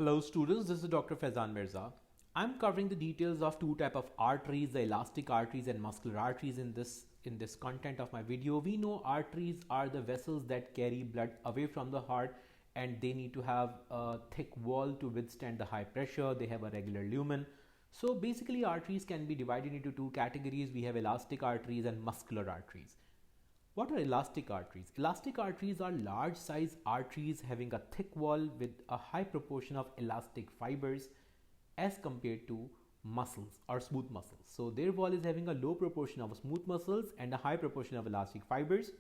Hello students, this is Dr. Faizan Mirza. I'm covering the details of two types of arteries, the elastic arteries and muscular arteries in this content of my video. We know arteries are the vessels that carry blood away from the heart, and they need to have a thick wall to withstand the high pressure. They have a regular lumen. So basically arteries can be divided into two categories. We have elastic arteries and muscular arteries. What are elastic arteries? Elastic arteries are large size arteries having a thick wall with a high proportion of elastic fibers as compared to muscles or smooth muscles. So their wall is having a low proportion of smooth muscles and a high proportion of elastic fibers.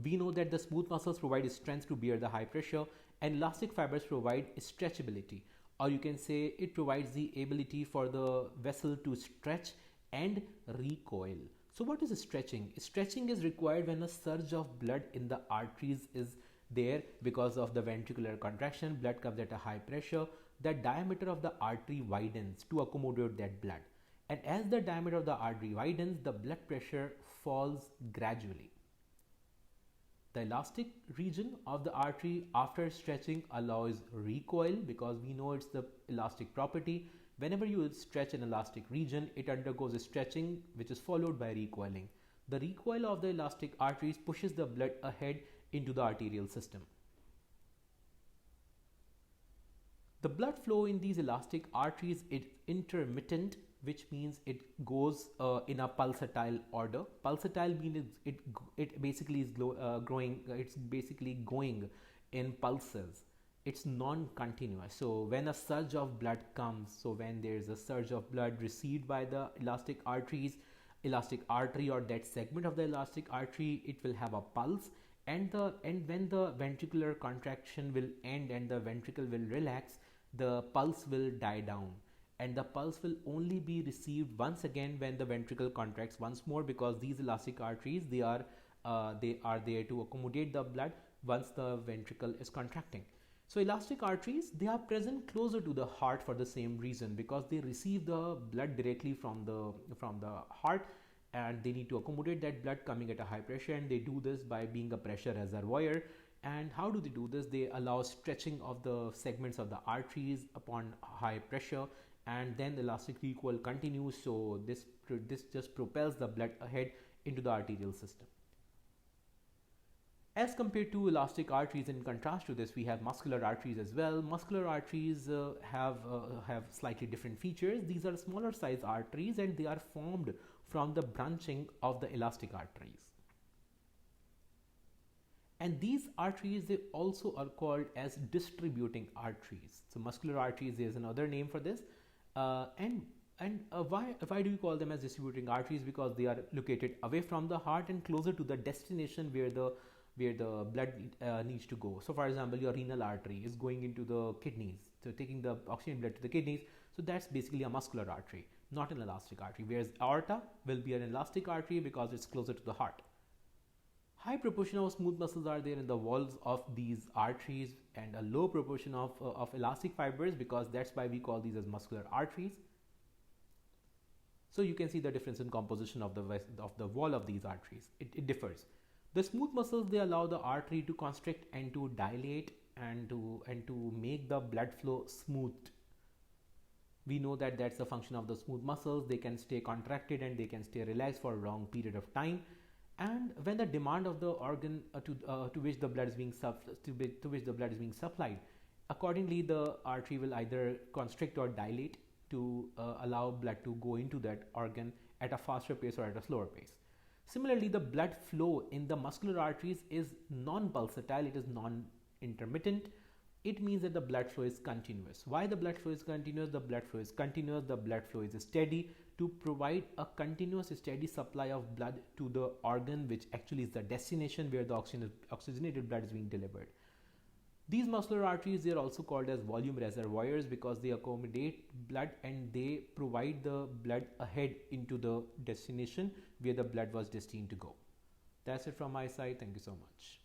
We know that the smooth muscles provide strength to bear the high pressure, and elastic fibers provide stretchability, or you can say it provides the ability for the vessel to stretch and recoil. So what is stretching? Stretching is required when a surge of blood in the arteries is there because of the ventricular contraction. Blood comes at a high pressure. The diameter of the artery widens to accommodate that blood. And as the diameter of the artery widens, the blood pressure falls gradually. The elastic region of the artery after stretching allows recoil because we know it's the elastic property. Whenever you stretch an elastic region, it undergoes stretching, which is followed by recoiling. The recoil of the elastic arteries pushes the blood ahead into the arterial system. The blood flow in these elastic arteries is intermittent, which means it goes in a pulsatile order. Pulsatile means it basically is growing. It's basically going in pulses. It's non-continuous. So when a surge of blood comes, so when there's a surge of blood received by the elastic arteries, elastic artery or that segment of the elastic artery, it will have a pulse, and when the ventricular contraction will end and the ventricle will relax, the pulse will die down, and the pulse will only be received once again when the ventricle contracts once more, because these elastic arteries, they are there to accommodate the blood once the ventricle is contracting. So elastic arteries, they are present closer to the heart for the same reason, because they receive the blood directly from the heart, and they need to accommodate that blood coming at a high pressure, and they do this by being a pressure reservoir. And how do they do this? They allow stretching of the segments of the arteries upon high pressure, and then the elastic recoil continues. So this just propels the blood ahead into the arterial system. As compared to elastic arteries, in contrast to this, we have muscular arteries as well. Muscular arteries have slightly different features. These are smaller size arteries, and they are formed from the branching of the elastic arteries. And these arteries, they also are called as distributing arteries. So muscular arteries is another name for this. Why do we call them as distributing arteries? Because they are located away from the heart and closer to the destination where the blood needs to go. So for example, your renal artery is going into the kidneys, so taking the oxygen blood to the kidneys. So that's basically a muscular artery, not an elastic artery. Whereas aorta will be an elastic artery because it's closer to the heart. High proportion of smooth muscles are there in the walls of these arteries, and a low proportion of elastic fibers, because that's why we call these as muscular arteries. So you can see the difference in composition of the wall of these arteries. It differs. The smooth muscles, they allow the artery to constrict and to dilate and to make the blood flow smooth. We know that that's a function of the smooth muscles. They can stay contracted and they can stay relaxed for a long period of time. And when the demand of the organ to which the blood is being supplied, accordingly the artery will either constrict or dilate to allow blood to go into that organ at a faster pace or at a slower pace. Similarly, the blood flow in the muscular arteries is non-pulsatile, it is non-intermittent. It means that the blood flow is continuous. Why the blood flow is continuous? The blood flow is continuous, the blood flow is steady to provide a continuous steady supply of blood to the organ, which actually is the destination where the oxygenated blood is being delivered. These muscular arteries, they are also called as volume reservoirs because they accommodate blood and they provide the blood ahead into the destination where the blood was destined to go. That's it from my side. Thank you so much.